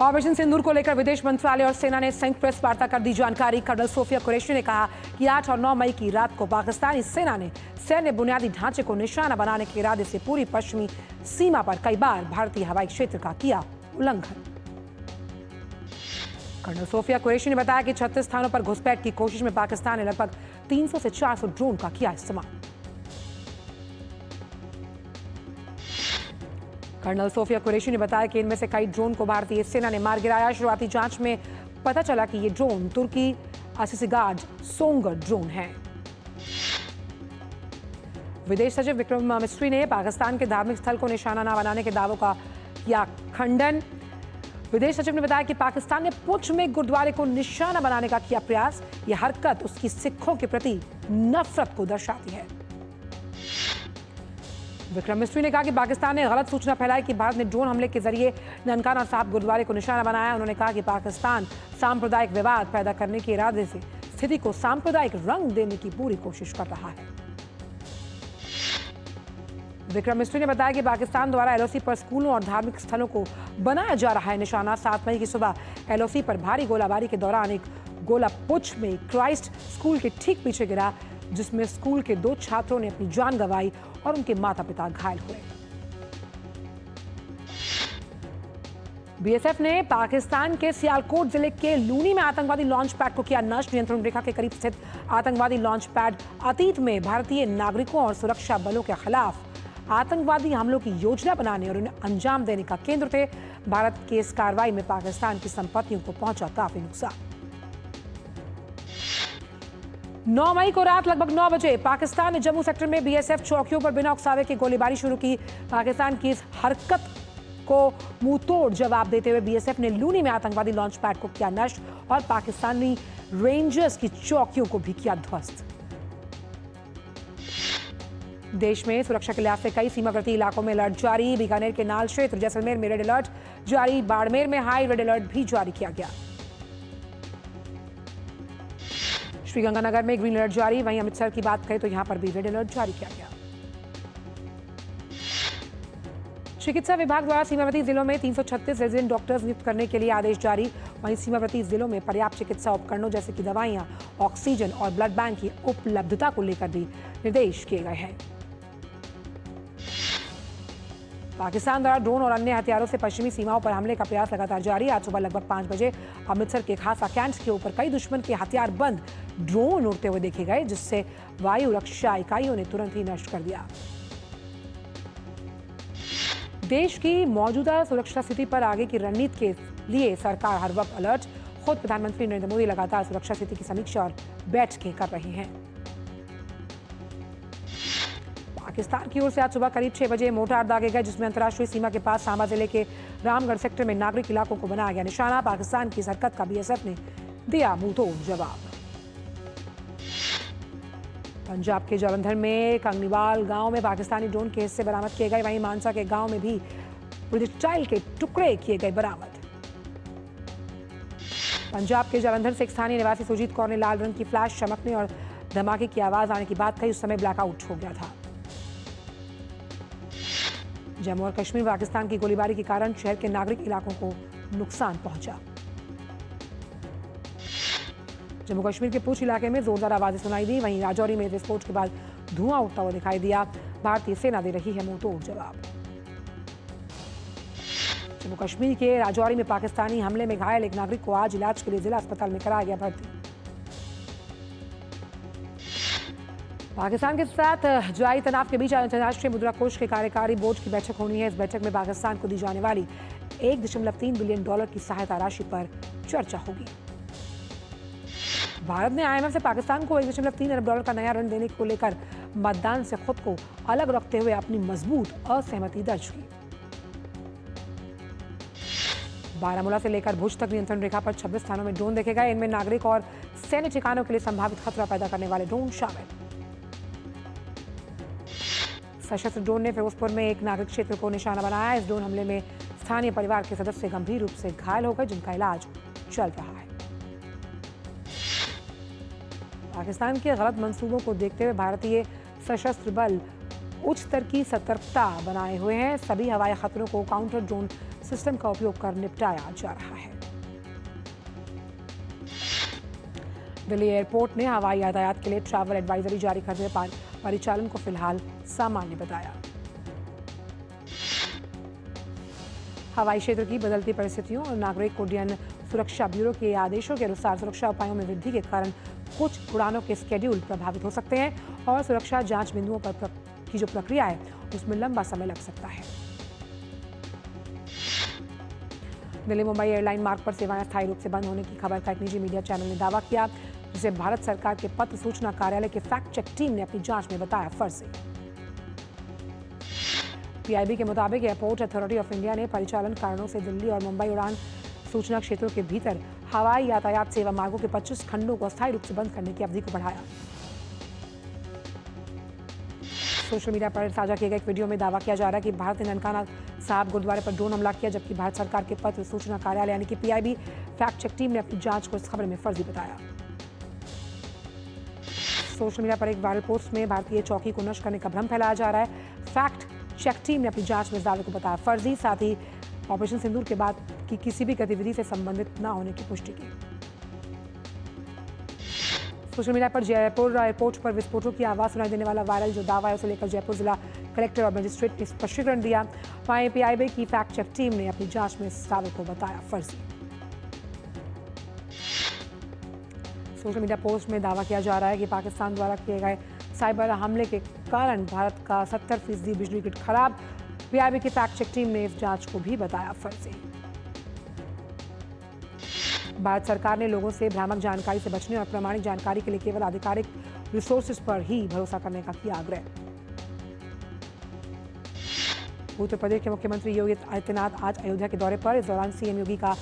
Operation सिंदूर को लेकर विदेश मंत्रालय और सेना ने संयुक्त प्रेस वार्ता कर दी जानकारी। कर्नल सोफिया कुरैशी ने कहा कि 8 और 9 मई की रात को पाकिस्तानी सेना ने सैन्य बुनियादी ढांचे को निशाना बनाने के इरादे से पूरी पश्चिमी सीमा पर कई बार भारतीय हवाई क्षेत्र का किया उल्लंघन। कर्नल सोफिया कुरैशी ने बताया कि 36 स्थानों पर घुसपैठ की कोशिश में पाकिस्तान ने लगभग 300 से 400 ड्रोन का किया इस्तेमाल। कर्नल सोफिया कुरैशी ने बताया कि इनमें से कई ड्रोन को भारतीय सेना ने मार गिराया। शुरुआती जांच में पता चला कि ये ड्रोन तुर्की असिसिगार्ड सोंगर ड्रोन है। विदेश सचिव विक्रम मिस्री ने पाकिस्तान के धार्मिक स्थल को निशाना न बनाने के दावों का किया खंडन। विदेश सचिव ने बताया कि पाकिस्तान ने पुंछ में गुरुद्वारे को निशाना बनाने का किया प्रयास। यह हरकत उसकी सिखों के प्रति नफरत को दर्शाती है। विक्रम मिस्री ने कहा कि पाकिस्तान ने गलत सूचना फैलाई कि भारत ने ड्रोन हमले के जरिए ननकाना साहिब गुरुद्वारे को निशाना बनाया। उन्होंने कहा कि पाकिस्तान सांप्रदायिक विवाद पैदा करने के इरादे से स्थिति को सांप्रदायिक रंग देने की पूरी कोशिश कर रहा है। विक्रम मिस्री ने बताया कि पाकिस्तान द्वारा एलओसी पर स्कूलों और धार्मिक स्थलों को बनाया जा रहा है निशाना। 7 मई की सुबह एलओसी पर भारी गोलाबारी के दौरान एक गोला पुंछ में क्राइस्ट स्कूल के ठीक पीछे गिरा, जिसमें स्कूल के 2 छात्रों ने अपनी जान गंवाई और उनके माता पिता घायल हुए। बीएसएफ ने पाकिस्तान के सियालकोट जिले के लूनी में आतंकवादी लॉन्च पैड को किया नष्ट। नियंत्रण रेखा के करीब स्थित आतंकवादी लॉन्च पैड अतीत में भारतीय नागरिकों और सुरक्षा बलों के खिलाफ आतंकवादी हमलों की योजना बनाने और उन्हें अंजाम देने का केंद्र थे। भारत की इस कार्रवाई में पाकिस्तान की संपत्तियों को पहुंचा काफी नुकसान। 9 मई को रात लगभग 9 बजे पाकिस्तान ने जम्मू सेक्टर में बीएसएफ चौकियों पर बिना उकसावे की गोलीबारी शुरू की। पाकिस्तान की इस हरकत को मुंहतोड़ जवाब देते हुए बीएसएफ ने लूनी में आतंकवादी लॉन्च पैड को किया नष्ट और पाकिस्तानी रेंजर्स की चौकियों को भी किया ध्वस्त। देश में सुरक्षा के लिहाज से कई सीमावर्ती इलाकों में अलर्ट जारी। बीकानेर के नाल क्षेत्र, जैसलमेर में रेड अलर्ट जारी। बाड़मेर में हाई रेड अलर्ट भी जारी किया गया। श्रीगंगानगर में ग्रीन अलर्ट जारी। वहीं अमृतसर की बात करें तो यहां पर भी रेड अलर्ट जारी किया गया। चिकित्सा विभाग द्वारा सीमावर्ती जिलों में 336 रेजिडेंट डॉक्टर्स नियुक्त करने के लिए आदेश जारी। वहीं सीमावर्ती जिलों में पर्याप्त चिकित्सा उपकरणों जैसे कि दवाइयां, ऑक्सीजन और ब्लड बैंक की उपलब्धता को लेकर भी निर्देश किए गए हैं। पाकिस्तान द्वारा ड्रोन और अन्य हथियारों से पश्चिमी सीमाओं पर हमले का प्रयास लगातार जारी। आज सुबह लगभग 5 बजे अमृतसर के खासा कैंट के ऊपर कई दुश्मन के हथियार बंद ड्रोन उड़ते हुए देखे गए, जिससे वायु रक्षा इकाइयों ने तुरंत ही नष्ट कर दिया। देश की मौजूदा सुरक्षा स्थिति पर आगे की रणनीति के लिए सरकार हर वक्त अलर्ट। खुद प्रधानमंत्री नरेंद्र मोदी लगातार सुरक्षा स्थिति की समीक्षा और बैठकें कर रहे हैं। पाकिस्तान की ओर से आज सुबह करीब 6 बजे मोर्टार दागे गए, जिसमें अंतर्राष्ट्रीय सीमा के पास सांबा जिले के रामगढ़ सेक्टर में नागरिक इलाकों को बनाया गया निशाना। पाकिस्तान की इस हरकत का बीएसएफ ने दिया मुंहतोड़ जवाब। पंजाब के जालंधर में कंगनीवाल गांव में पाकिस्तानी ड्रोन के हिस्से बरामद किए गए। वहीं मानसा के गांव में भी प्रोजेक्टाइल के टुकड़े किए गए बरामद। पंजाब के जालंधर से एक स्थानीय निवासी सुजीत कौर ने लाल रंग की फ्लैश चमकने और धमाके की आवाज आने की बात कही। उस समय ब्लैकआउट हो गया था। जम्मू और कश्मीर पाकिस्तान की गोलीबारी के कारण शहर के नागरिक इलाकों को नुकसान पहुंचा। जम्मू कश्मीर के पूंछ इलाके में जोरदार आवाजें सुनाई दी। वहीं राजौरी में विस्फोट के बाद धुआं उठता हुआ दिखाई दिया। भारतीय सेना दे रही है मुंहतोड़ जवाब। जम्मू कश्मीर के राजौरी में पाकिस्तानी हमले में घायल एक नागरिक को आज इलाज के लिए जिला अस्पताल में कराया गया भर्ती। पाकिस्तान के साथ जारी तनाव के बीच अंतर्राष्ट्रीय मुद्रा कोष के कार्यकारी बोर्ड की बैठक होनी है। इस बैठक में पाकिस्तान को दी जाने वाली $1.3 बिलियन की सहायता राशि पर चर्चा होगी। भारत ने आईएमएफ से पाकिस्तान को $1.3 अरब का नया ऋण देने को लेकर मतदान से खुद को अलग रखते हुए अपनी मजबूत असहमति दर्ज की। बारामूला से लेकर भुज तक नियंत्रण रेखा पर 26 स्थानों में ड्रोन देखे गए। इनमें नागरिक और सैन्य ठिकानों के लिए संभावित खतरा पैदा करने वाले ड्रोन शामिल। सशस्त्र ड्रोन ने फिरोजपुर में एक नागरिक क्षेत्र को निशाना बनाया। इस ड्रोन हमले में स्थानीय परिवार के सदस्य गंभीर रूप से घायल हो गए, जिनका इलाज चल रहा है। पाकिस्तान के गलत मंसूबों को देखते हुए भारतीय सशस्त्र बल उच्च स्तर की सतर्कता बनाए हुए हैं। सभी हवाई खतरों को काउंटर ड्रोन सिस्टम का उपयोग कर निपटाया जा रहा है। दिल्ली एयरपोर्ट ने हवाई यातायात के लिए ट्रैवल एडवाइजरी जारी करते हुए परिचालन को फिलहाल सामान्य बताया। हवाई क्षेत्र की बदलती परिस्थितियों और नागरिक उड्डयन सुरक्षा ब्यूरो के आदेशों के अनुसार सुरक्षा उपायों में वृद्धि के कारण कुछ उड़ानों के स्केड्यूल प्रभावित हो सकते हैं और सुरक्षा जांच बिंदुओं पर की जो प्रक्रिया है उसमें लंबा समय लग सकता है। दिल्ली मुंबई एयरलाइन मार्ग पर सेवाएं अस्थायी रूप से बंद होने की खबर का एक निजी मीडिया चैनल ने दावा किया, जिसे भारत सरकार के पत्र सूचना कार्यालय के फैक्ट चेक टीम ने अपनी जांच में बताया फर्जी। पीआईबी के मुताबिक एयरपोर्ट अथॉरिटी ऑफ इंडिया ने परिचालन कारणों से दिल्ली और मुंबई उड़ान सूचना क्षेत्रों के भीतर हवाई यातायात सेवा मार्गों के 25 खंडों को अस्थायी रूप से बंद करने की अवधि को बढ़ाया। सोशल मीडिया पर साझा किए गए एक वीडियो में दावा किया जा रहा है कि भारत ने ननकाना साहब गुरुद्वारे पर ड्रोन हमला किया, जबकि भारत सरकार के पत्र सूचना कार्यालय यानी कि पीआईबी फैक्ट चेक टीम ने अपनी जांच को इस खबर में फर्जी बताया। सोशल मीडिया पर एक वायरल पोस्ट में भारतीय चौकी को नष्ट करने का भ्रम फैलाया जा रहा है। फैक्ट चेक टीम ने अपनी जांच में इस दावे को बताया फर्जी, साथ ही ऑपरेशन सिंदूर के बाद की किसी भी गतिविधि से संबंधित न होने की पुष्टि की। सोशल मीडिया पर जयपुर एयरपोर्ट पर विस्फोटों की आवाज सुनाई देने वाला वायरल जो दावा है उसे लेकर जयपुर जिला कलेक्टर और मजिस्ट्रेट ने स्पष्टीकरण दिया। वहीं पीआईबी की फैक्ट चेक टीम ने अपनी जांच में इस दावे को बताया फर्जी। सोशल मीडिया पोस्ट में दावा किया जा रहा है कि पाकिस्तान द्वारा किए गए साइबर हमले के कारण भारत का 70% बिजली ग्रिड खराब। पीआईबी की फैक्ट चेक टीम ने इस जांच को भी बताया फर्जी। भारत सरकार ने लोगों से भ्रामक जानकारी से बचने और प्रामाणिक जानकारी के लिए केवल आधिकारिक रिसोर्सेज पर ही भरोसा करने का किया आग्रह। उत्तर प्रदेश के मुख्यमंत्री योगी आदित्यनाथ आज अयोध्या के दौरे पर। इस दौरान सीएम योगी का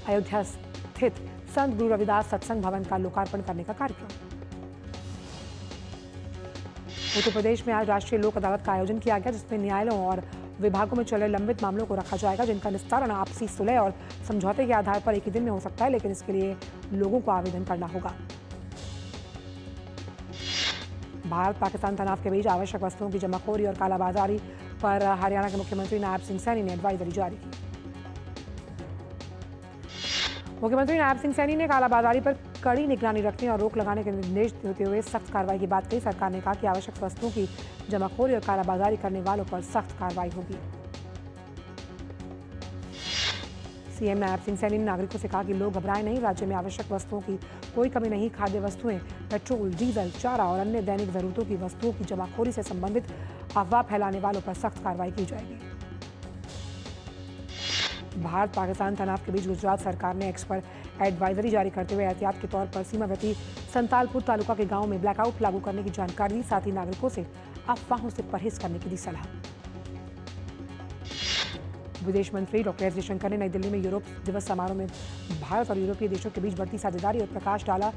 अयोध्या स्थित संत गुरु रविदास सत्संग भवन का लोकार्पण करने का कार्यक्रम। उत्तर प्रदेश में आज राष्ट्रीय लोक अदालत का आयोजन किया गया, जिसमें न्यायालयों और विभागों में चले लंबित मामलों को रखा जाएगा, जिनका निस्तारण आपसी सुलह और समझौते के आधार पर एक ही दिन में हो सकता है, लेकिन इसके लिए लोगों को आवेदन करना होगा। भारत पाकिस्तान तनाव के बीच आवश्यक वस्तुओं की जमाखोरी और कालाबाजारी पर हरियाणा के मुख्यमंत्री नायब सिंह सैनी ने एडवाइजरी जारी की। मुख्यमंत्री नायब सिंह सैनी ने कालाबाजारी पर कड़ी निगरानी रखने और रोक लगाने के निर्देश देते हुए सख्त कार्रवाई की बात कही। सरकार ने कहा कि आवश्यक वस्तुओं की जमाखोरी और कालाबाजारी करने वालों पर सख्त कार्रवाई होगी। सीएम नायब सिंह सैनी ने नागरिकों से कहा कि लोग घबराएं नहीं, राज्य में आवश्यक वस्तुओं की कोई कमी नहीं। खाद्य वस्तुएं, पेट्रोल, डीजल, चारा और अन्य दैनिक जरूरतों की वस्तुओं की जमाखोरी से संबंधित अफवाह फैलाने वालों पर सख्त कार्रवाई की जाएगी। भारत पाकिस्तान तनाव के बीच गुजरात सरकार ने एक्स पर एडवाइजरी जारी करते हुए एहतियात के तौर पर सीमावर्ती संतालपुर तालुका के गांव में ब्लैकआउट लागू करने की जानकारी दी। साथ ही नागरिकों से अफवाहों से परहेज करने की दी सलाह। विदेश मंत्री डॉक्टर एस जयशंकर ने नई दिल्ली में यूरोप दिवस समारोह में भारत और यूरोपीय देशों के बीच बढ़ती साझेदारी और प्रकाश डाला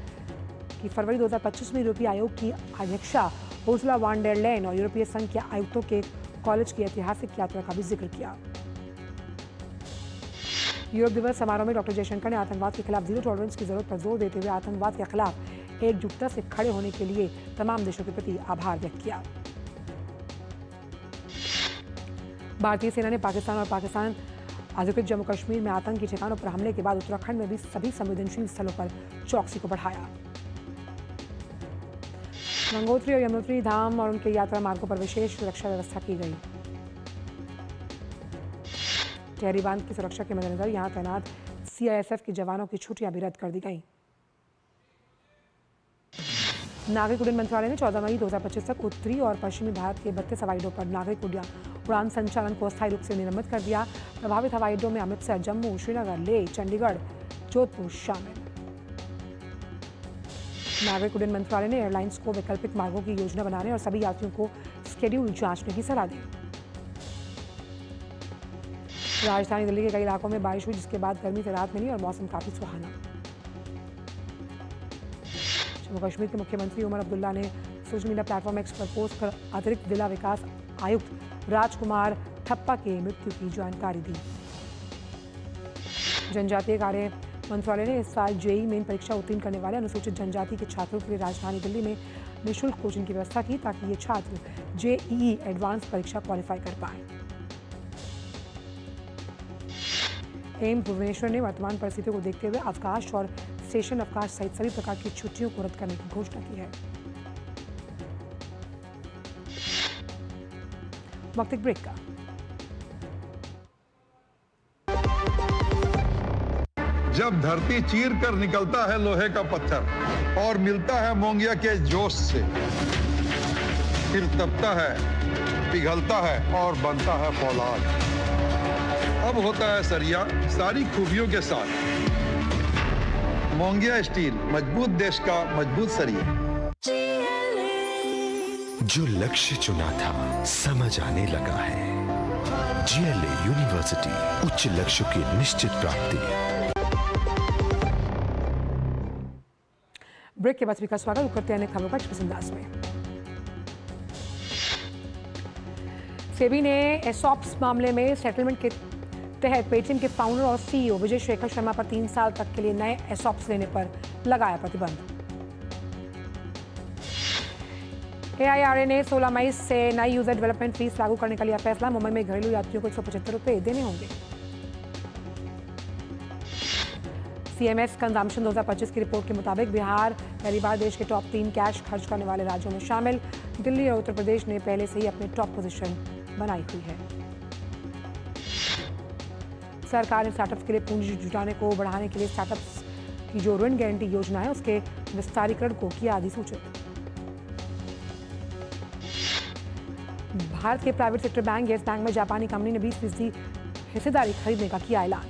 कि फरवरी 2025 में यूरोपीय आयोग की अध्यक्षा उर्सुला वॉन डेर लेयन और यूरोपीय संघ के आयुक्तों के कॉलेज की ऐतिहासिक यात्रा का भी जिक्र किया। यूरोप दिवस समारोह में डॉक्टर जयशंकर ने आतंकवाद के खिलाफ जीरो टॉलरेंस की जरूरत पर जोर देते हुए आतंकवाद के खिलाफ एकजुटता से खड़े होने के लिए तमाम देशों के प्रति आभार व्यक्त किया। भारतीय सेना ने पाकिस्तान और पाकिस्तान अधिकृत जम्मू कश्मीर में आतंकी ठिकानों पर हमले के बाद उत्तराखंड में भी सभी संवेदनशील स्थलों पर चौकसी को बढ़ाया। गंगोत्री और यमुनोत्री धाम और उनके यात्रा मार्गों पर विशेष सुरक्षा व्यवस्था की गई। टेहरी बांध की सुरक्षा के मद्देनजर यहां तैनात सीआईएसएफ के जवानों की छुट्टियां भी रद्द कर दी गईं। नागरिक उड्डयन मंत्रालय ने 14 मई 2025 तक उत्तरी और पश्चिमी भारत के 32 हवाई अड्डों पर नागरिक उड़ान संचालन को अस्थायी रूप से निलंबित कर दिया। प्रभावित हवाई अड्डों में अमृतसर, जम्मू, श्रीनगर, लेह, चंडीगढ़, जोधपुर शामिल। नागरिक उड्डयन मंत्रालय ने एयरलाइंस को वैकल्पिक मार्गों की योजना बनाने और सभी यात्रियों को स्केड्यूल जांचने की सलाह दी। राजधानी दिल्ली के कई इलाकों में बारिश हुई, जिसके बाद गर्मी से राहत मिली और मौसम काफी सुहाना। जम्मू कश्मीर के मुख्यमंत्री उमर अब्दुल्ला ने सोशल मीडिया प्लेटफॉर्म एक्स पर पोस्ट कर अतिरिक्त जिला विकास आयुक्त राजकुमार थप्पा की मृत्यु की जानकारी दी। जनजातीय कार्य मंत्रालय ने इस साल जेईई मेन परीक्षा उत्तीर्ण करने वाले अनुसूचित जनजाति के छात्रों के लिए राजधानी दिल्ली में निःशुल्क कोचिंग की व्यवस्था की, ताकि ये छात्र जेईई एडवांस परीक्षा क्वालिफाई कर पाए। एम्स भुवनेश्वर ने वर्तमान परिस्थितियों को देखते हुए अवकाश और स्टेशन अवकाश सहित सभी प्रकार की छुट्टियों को रद्द करने की घोषणा की है। वक्त एक ब्रेक का। जब धरती चीर कर निकलता है लोहे का पत्थर और मिलता है मोंगिया के जोश से, फिर तपता है, पिघलता है और बनता है फौलाद। अब होता है सरिया सारी खूबियों के साथ। मोंगिया स्टील, मजबूत देश का मजबूत सरिया। जो लक्ष्य चुना था समझ आने लगा है। GLA यूनिवर्सिटी, उच्च लक्ष्य की निश्चित प्राप्ति। ब्रेक के बाद का स्वागत करते हैं खबरों का एक्सप्रेस अंदाज में। सेबी ने एसॉप्स मामले में सेटलमेंट के तहत पेटीएम के फाउंडर और CEO विजय शेखर शर्मा पर 3 साल तक के लिए नए एसॉप्स लेने पर लगाया प्रतिबंध। AIRA ने 16 मई से नई यूजर डेवलपमेंट फीस लागू करने का लिया फैसला। मुंबई में घरेलू यात्रियों को 175 रुपये देने होंगे। CMS कंजम्पशन 2025 की रिपोर्ट के मुताबिक बिहार पहली बार देश के टॉप 3 कैश खर्च करने वाले राज्यों में शामिल। दिल्ली और उत्तर प्रदेश ने पहले से ही अपने टॉप पोजीशन बनाई हुई है। सरकार ने स्टार्टअप्स के लिए पूंजी जुटाने को बढ़ाने के लिए स्टार्टअप्स की जो ऋण गारंटी योजना है उसके विस्तारीकरण को किया अधिसूचित। भारत के private sector bank yes bank में जापानी कंपनी ने 20% हिस्सेदारी खरीदने का किया ऐलान।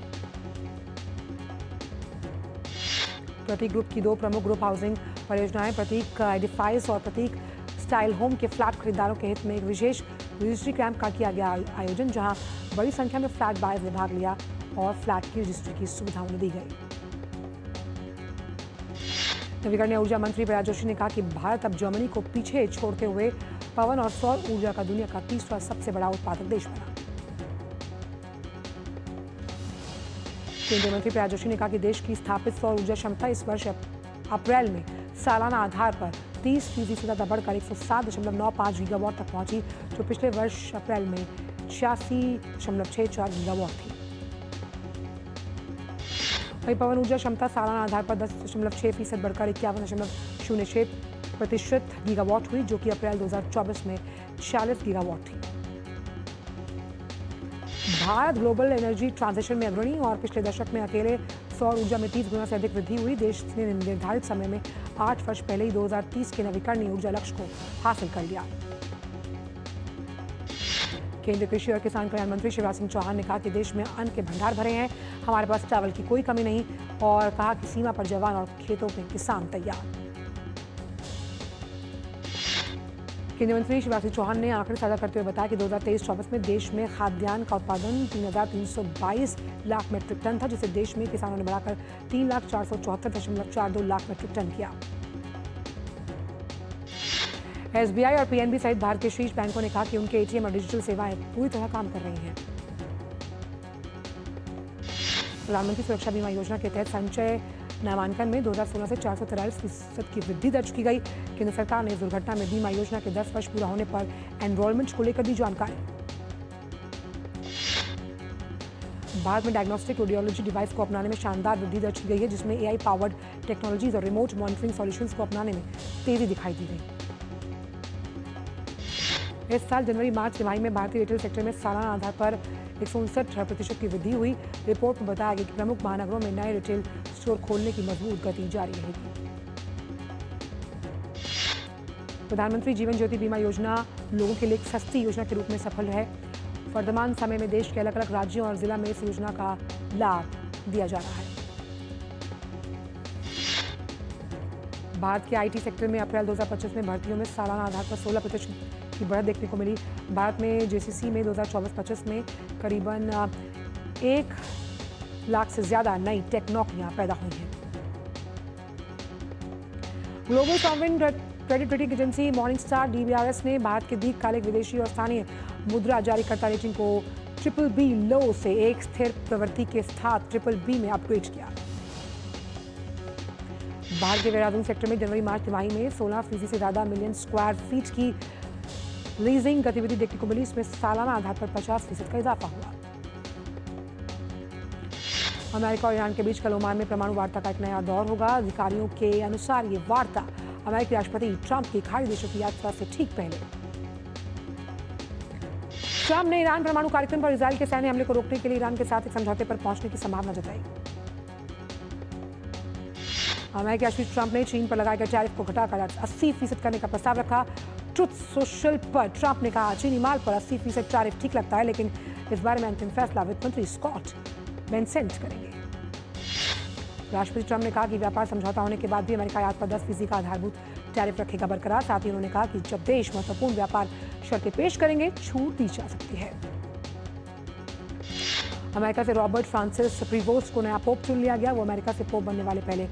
प्रतीक ग्रुप की 2 प्रमुख ग्रुप हाउसिंग परियोजनाएं प्रतीक एडिफाइस और प्रतीक स्टाइल होम के फ्लैट खरीदारों के हित में एक विशेष रजिस्ट्री कैंप का किया गया आयोजन, जहां बड़ी संख्या में फ्लैट बायर्स ने भाग लिया और फ्लैट की रजिस्ट्री की सुविधा उन्हें दी गई। नवीकरणीय ऊर्जा मंत्री प्रहलाद जोशी ने कहा कि भारत अब जर्मनी को पीछे छोड़ते हुए पवन और सौर ऊर्जा का दुनिया का 3रा सबसे बड़ा उत्पादक देश बना। केंद्रीय मंत्री प्रहलाद जोशी ने कहा कि देश की स्थापित सौर ऊर्जा क्षमता इस वर्ष अप्रैल में सालाना आधार पर 30% से ज्यादा बढ़कर 107.95 गीगावाट तक पहुंची, जो पिछले वर्ष अप्रैल में 86.64 गीगावाट थी। वहीं पवन ऊर्जा क्षमता सालाना आधार पर 10.6% बढ़कर 51.06% गीगावाट हुई, जो कि अप्रैल 2024 में 46 गीगावाट थी। भारत ग्लोबल एनर्जी ट्रांजिशन में अग्रणी और पिछले दशक में अकेले सौर ऊर्जा में 30 गुना से अधिक वृद्धि हुई। देश ने निर्धारित समय में 8 वर्ष पहले ही 2030 के नवीकरणीय ऊर्जा लक्ष्य को हासिल कर लिया। केंद्रीय कृषि और किसान कल्याण मंत्री शिवराज सिंह चौहान ने कहा कि देश में अन्न के भंडार भरे हैं, हमारे पास चावल की कोई कमी नहीं, और कहा कि सीमा पर जवान और खेतों में किसान तैयार। केंद्रीय मंत्री शिवराज सिंह चौहान ने आंकड़े साझा करते हुए बताया कि 2023-24 में देश में खाद्यान्न का उत्पादन 3,322 लाख मीट्रिक टन था, जिसे देश में किसानों ने बढ़ाकर 3,474.42 लाख मीट्रिक टन किया। SBI और PNB सहित भारत के शीर्ष बैंकों ने कहा कि उनके ATM और डिजिटल सेवाएं पूरी तरह काम कर रही हैं। प्रधानमंत्री सुरक्षा बीमा योजना के तहत संचय नामांकन में 2016 से 443% की वृद्धि दर्ज की गई। केंद्र सरकार ने इस दुर्घटना में बीमा योजना के 10 वर्ष पूरा होने पर एनरोलमेंट को लेकर दी जानकारी। भारत में डायग्नोस्टिक रेडियोलॉजी डिवाइस को अपनाने में शानदार वृद्धि दर्ज की गई है, जिसमें AI पावर्ड टेक्नोलॉजीज और रिमोट मॉनिटरिंग सॉल्यूशंस को अपनाने में तेजी दिखाई दी गई। इस साल जनवरी-मार्च तिमाही में भारतीय रिटेल सेक्टर में सालाना आधार पर 159% की वृद्धि हुई। रिपोर्ट में बताया गया कि प्रमुख महानगरों में नए रिटेल स्टोर खोलने की मजबूत गति जारी रहेगी। प्रधानमंत्री जीवन ज्योति बीमा योजना लोगों के लिए एक सस्ती योजना के रूप में सफल है। वर्तमान समय में देश के अलग अलग राज्यों और जिला में इस योजना का लाभ दिया जा रहा है। भारत के IT सेक्टर में अप्रैल 2025 में भर्तियों में सालाना आधार पर 16% की बढ़त देखने को मिली। भारत में JCC में 2024-25 में करीबन 1 लाख से ज्यादा नई टेक नौकरियां पैदा हुई हैं। Global sovereign credit rating agency Morningstar DBRS ने भारत के दीर्घकालिक विदेशी और स्थानीय मुद्रा जारीकर्ता रेटिंग को BBB लो से एक स्थिर प्रवृत्ति के साथ BBB में अपग्रेड किया। भारत के देहरादून सेक्टर में जनवरी-मार्च तिमाही में 16% से ज्यादा मिलियन स्क्वायर फीट की लीजिंग गतिविधि देखने को मिली। इसमें सालाना आधार पर 50% का इजाफा हुआ। अमेरिका और ईरान के बीच कल ओमान में परमाणु वार्ता का एक नया दौर होगा। अधिकारियों के अनुसार ये वार्ता अमेरिकी राष्ट्रपति ट्रंप की खाड़ी देशों की यात्रा से ठीक पहले। ट्रंप ने ईरान परमाणु कार्यक्रम पर इजरायल के सैन्य हमले को रोकने के लिए ईरान के साथ एक समझौते पर पहुंचने की संभावना जताई। अमेरिकी राष्ट्रपति ट्रंप ने चीन पर लगाए गए टैरिफ को घटाकर 80% करने का प्रस्ताव रखा। ट्रुथ सोशल पर ट्रंप ने कहा, चीनी माल पर 80% टैरिफ ठीक लगता है, लेकिन इस बारे में अंतिम फैसला वित्त मंत्री स्कॉट बेसेंट करेंगे। राष्ट्रपति ट्रंप ने कहा कि व्यापार समझौता होने के बाद भी अमेरिका आयात पर 10% का आधारभूत टैरिफ रखेगा बरकरार। साथ ही उन्होंने कहा कि जब देश महत्वपूर्ण व्यापार शर्तें पेश करेंगे, छूट दी जा सकती है। अमेरिका से रॉबर्ट फ्रांसिस प्रीवोस्ट को नया पोप चुन लिया गया। वो अमेरिका से पोप बनने वाले पहले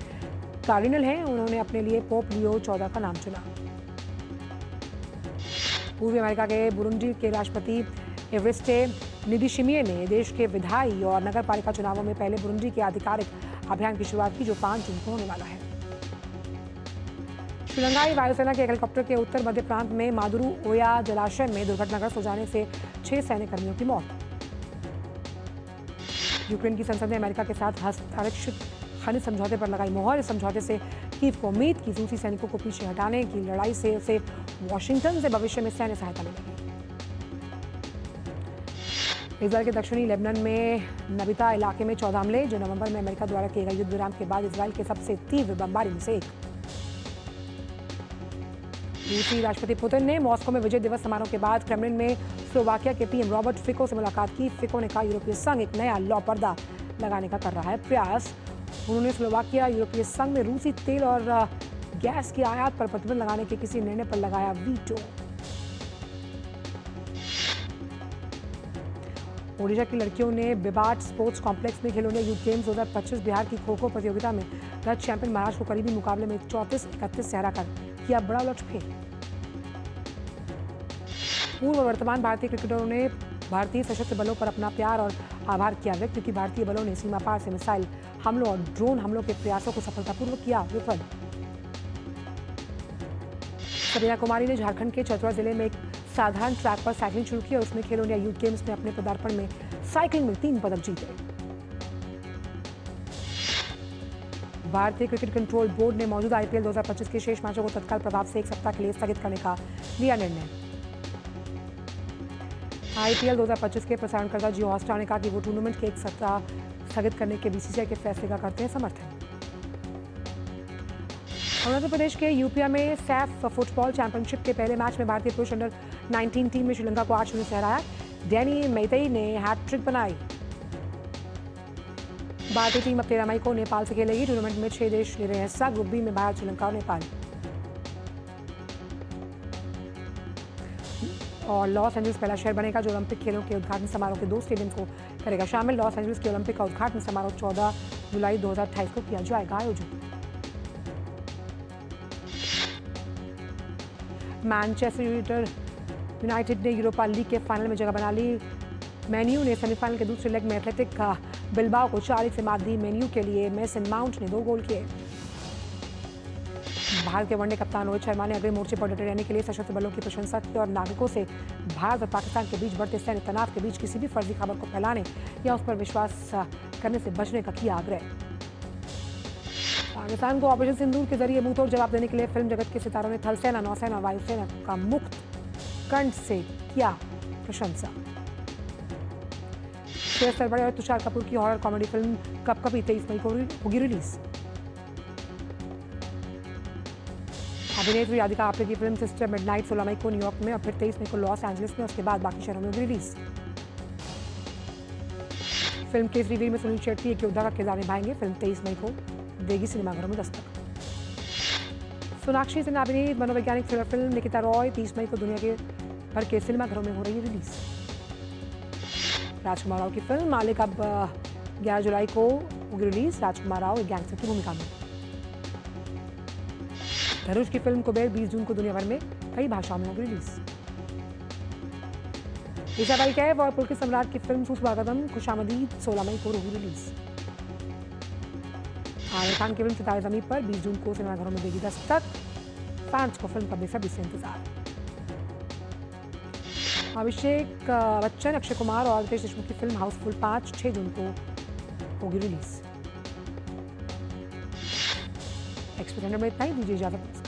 कार्डिनल हैं। उन्होंने अपने लिए पोप लियो 14 का नाम चुना। पूर्वी अमेरिका के बुरुंडी के राष्ट्रपति एवरिस्टे निदिशिमिये ने देश के विधायी और नगर पालिका चुनावों में पहले बुरुंडी के आधिकारिक अभियान की शुरुआत की, जो 5 जून को होने वाला है। श्रीलंकाई वायुसेना के हेलीकॉप्टर के उत्तर मध्य प्रांत में मादुरु ओया जलाशय में दुर्घटनाग्रस्त हो जाने से 6 सैन्य कर्मियों की मौत। यूक्रेन की संसद ने अमेरिका के साथ हस्ताक्षरित खनिज समझौते पर लगाई मोहर। इस समझौते से कीव को उम्मीद की रूसी सैनिकों को पीछे हटाने की लड़ाई से उसे वॉशिंगटन से भविष्य में सैन्य सहायता मिलेगी। इजरायल के दक्षिणी लेबनान में नबिता इलाके में 14 हमले, जो नवंबर में अमेरिका द्वारा किए गए युद्ध विराम के बाद इजरायल के सबसे तीव्र बमबारी में से एक। रूसी राष्ट्रपति पुतिन ने मॉस्को में विजय दिवस समारोह के बाद क्रेमलिन में स्लोवाकिया के पीएम रॉबर्ट फिको से मुलाकात की। फिको ने कहा, यूरोपीय संघ एक नया लॉ पर्दा लगाने का कर रहा है प्रयास। उन्होंने स्लोवाकिया यूरोपीय संघ में रूसी तेल और गैस की आयात पर प्रतिबंध लगाने के किसी निर्णय पर लगाया वीटो। ओडिशा की लड़कियों ने बिबाट स्पोर्ट्स कॉम्प्लेक्स में खेलो इंडिया यूथ गेम्स 2025 बिहार की खो खो प्रतियोगिता में रथ चैंपियन महाराष्ट्र को करीबी मुकाबले में 34-31 से हराकर किया बड़ा उलटफेर। पूर्व और वर्तमान भारतीय क्रिकेटरों ने भारतीय सशस्त्र बलों पर अपना प्यार और आभार किया व्यक्त, क्योंकि भारतीय बलों ने सीमा पार से मिसाइल हमलों और ड्रोन हमलों के प्रयासों को सफलतापूर्वक किया विफल। सबीना कुमारी ने झारखंड के चतरा जिले में एक साधारण ट्रैक पर साइकिलिंग शुरू की और उसमें खेलो इंडिया यूथ गेम्स में अपने पदार्पण में साइकिलिंग में 3 पदक जीते। भारतीय क्रिकेट कंट्रोल बोर्ड ने मौजूदा आईपीएल 2025 के शेष मैचों को तत्काल प्रभाव से 1 सप्ताह के लिए स्थगित करने का लिया निर्णय। आईपीएल 2025 के प्रसारणकर्ता जियो हॉटस्टार ने कहा कि वो टूर्नामेंट के 1 सप्ताह स्थगित करने के बीसीसीआई के फैसले का करते हैं समर्थन। अरुणाचल प्रदेश के यूपिया में सैफ फुटबॉल चैंपियनशिप के पहले मैच में भारतीय पुरुष अंडर 19 टीम ने श्रीलंका को 8-0 से हराया। डैनी मैतेई ने हैट्रिक बनाई। भारतीय टीम अब 13 मई को नेपाल से खेलेगी। टूर्नामेंट में 6 देश ले रहे हैं हिस्सा। ग्रुप बी में भारत, श्रीलंका और नेपाल। और लॉस एंजल्स पहला शहर बनेगा जो ओलंपिक खेलों के उद्घाटन समारोह के 2 स्टेडियम को करेगा शामिल। लॉस एंजल्स के ओलंपिक का उद्घाटन समारोह 14 जुलाई 2028 को किया जाएगा आयोजित। मैनचेस्टर यूनाइटेड ने यूरोपा लीग के फाइनल में जगह बना ली। मैन्यू ने सेमीफाइनल के दूसरे लेग में एथलेटिक बिल्बाओ को 4-1 से मात दी। मैन्यू के लिए मेसन माउंट ने 2 गोल किए। भारत के वनडे कप्तान रोहित शर्मा ने अग्रिम मोर्चे पर डटे रहने के लिए सशस्त्र बलों की प्रशंसा की और नागरिकों से भारत और पाकिस्तान के बीच बढ़ते सैन्य तनाव के बीच किसी भी फर्जी खबर को फैलाने या उस पर विश्वास करने से बचने का किया आग्रह। पाकिस्तान को ऑपरेशन सिंदूर के जरिए मुंहतोड़ जवाब देने के लिए फिल्म जगत के सितारों ने थल सेना, नौसेना, वायुसेना का मुक्त कंठ से किया प्रशंसा। श्रेयस तलवाड़े और तुषार कपूर की हॉरर कॉमेडी फिल्म कप कपी 23 मई को होगी रिलीज। अभिनेत्री राधिका आप्टे की फिल्म सिस्टर मिडनाइट 16 मई को न्यूयॉर्क में और फिर 23 मई को लॉस एंजलिस में, उसके बाद बाकी शहरों में होगी रिलीज। फिल्म केसरी वीर में सुनील शेट्टी एक योद्धा का किरदार निभाएंगे। फिल्म 23 मई को देगी सिनेमाघरों में दस्तक। सोनाक्षी सिन्हा अभिनीत मनोवैज्ञानिक थ्रिलर फिल्म निकिता रॉय 30 मई को दुनिया के भर के सिनेमाघरों में हो रही है रिलीज। राजकुमार राव की फिल्म मालिक अब 11 जुलाई को होगी रिलीज। राजकुमार राव एक गैंगस्टर की भूमिका में। धनुष की फिल्म कुबेर 20 जून को दुनिया भर में कई भाषाओं में होगी रिलीज। इसाबाई कैफ और पुलकित सम्राट की फिल्म सुस्वागतम खुशामदीद 16 मई को होगी रिलीज। आमिर खान की फिल्म सितारे ज़मीं पर 20 जून को सिनेमाघरों में देगी दस्तक। फैंस को फिल्म का बेसब्री से इंतजार। अभिषेक बच्चन, अक्षय कुमार और रितेश देशमुख की फिल्म हाउसफुल 5 6 जून को होगी रिलीज। एक्सप्रेस में इतना ही, दीजिए इजाजत।